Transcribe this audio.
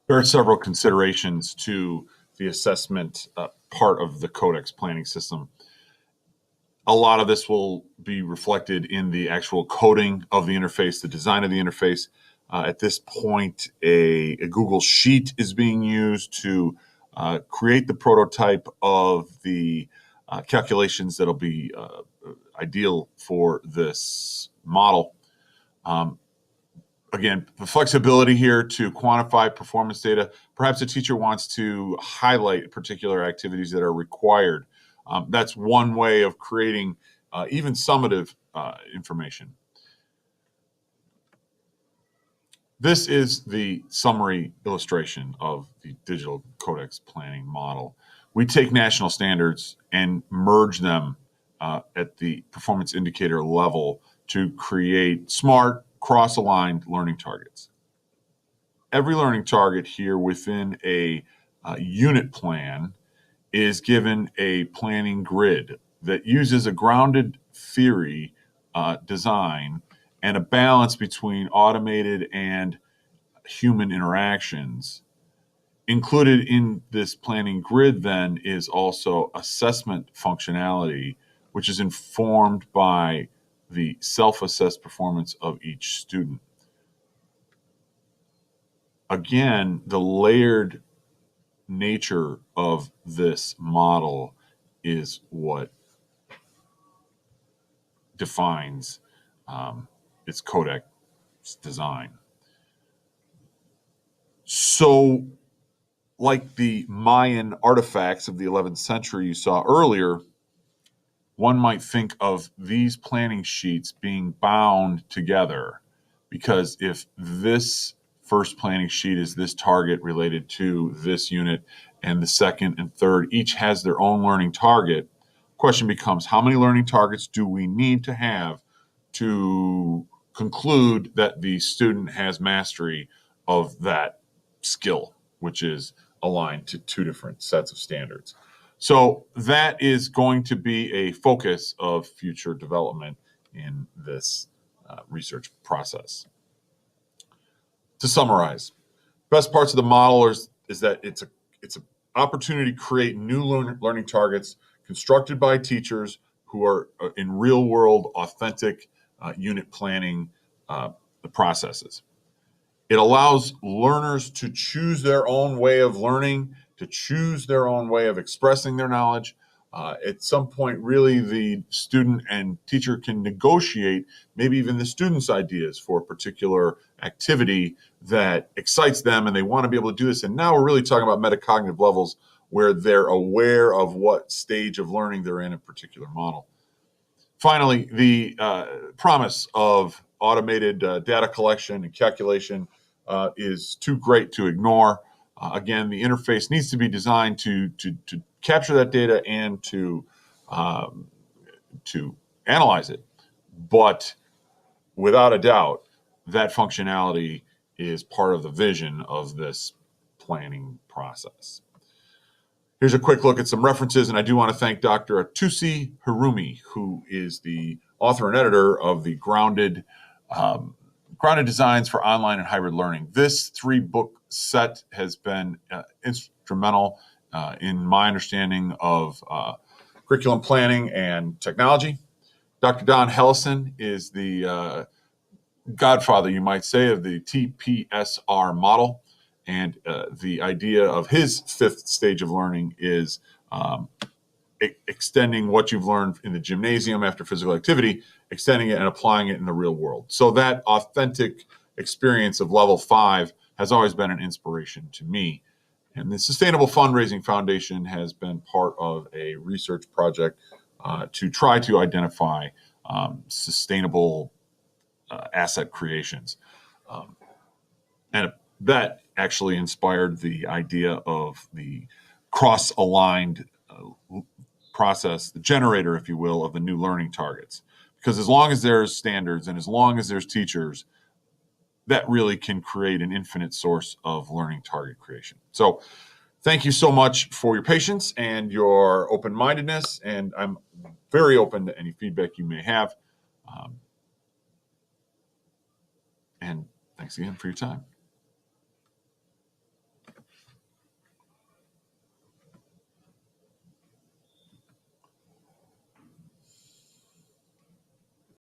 There are several considerations to the assessment part of the Codex planning system. A lot of this will be reflected in the actual coding of the interface, the design of the interface. At this point, a Google Sheet is being used to create the prototype of the calculations that'll be ideal for this model. Again, the flexibility here to quantify performance data. Perhaps a teacher wants to highlight particular activities that are required. That's one way of creating even summative information. This is the summary illustration of the digital Codex planning model. We take national standards and merge them at the performance indicator level to create smart, cross-aligned learning targets. Every learning target here within a unit plan is given a planning grid that uses a grounded theory design and a balance between automated and human interactions. Included in this planning grid then is also assessment functionality, which is informed by the self-assessed performance of each student. Again, the layered nature of this model is what defines its Codex design. So, like the Mayan artifacts of the 11th century you saw earlier, one might think of these planning sheets being bound together, because if this first planning sheet is this target related to this unit, and the second and third each has their own learning target, question becomes, how many learning targets do we need to have to conclude that the student has mastery of that skill, which is aligned to two different sets of standards? So that is going to be a focus of future development in this research process. To summarize, best parts of the model is that it's an opportunity to create new learning targets constructed by teachers who are in real world, authentic unit planning processes. It allows learners to choose their own way of learning, to choose their own way of expressing their knowledge. At some point, really, the student and teacher can negotiate maybe even the student's ideas for a particular activity that excites them, and they want to be able to do this. And now we're really talking about metacognitive levels where they're aware of what stage of learning they're in a particular model. Finally, the promise of automated data collection and calculation is too great to ignore. Again, the interface needs to be designed to capture that data and to analyze it. But without a doubt, that functionality is part of the vision of this planning process. Here's a quick look at some references, and I do want to thank Dr. Atsushi Hirumi, who is the author and editor of the Grounded Designs for Online and Hybrid Learning. This 3-book set has been instrumental in my understanding of curriculum planning and technology. Dr. Don Hellison is the godfather, you might say, of the TPSR model. And the idea of his 5th stage of learning is extending what you've learned in the gymnasium after physical activity, extending it and applying it in the real world. So that authentic experience of level 5 has always been an inspiration to me. And the Sustainable Fundraising Foundation has been part of a research project to try to identify sustainable asset creations. And that actually inspired the idea of the cross-aligned process, the generator, if you will, of the new learning targets. Because as long as there's standards and as long as there's teachers, that really can create an infinite source of learning target creation. So thank you so much for your patience and your open-mindedness, and I'm very open to any feedback you may have. And thanks again for your time.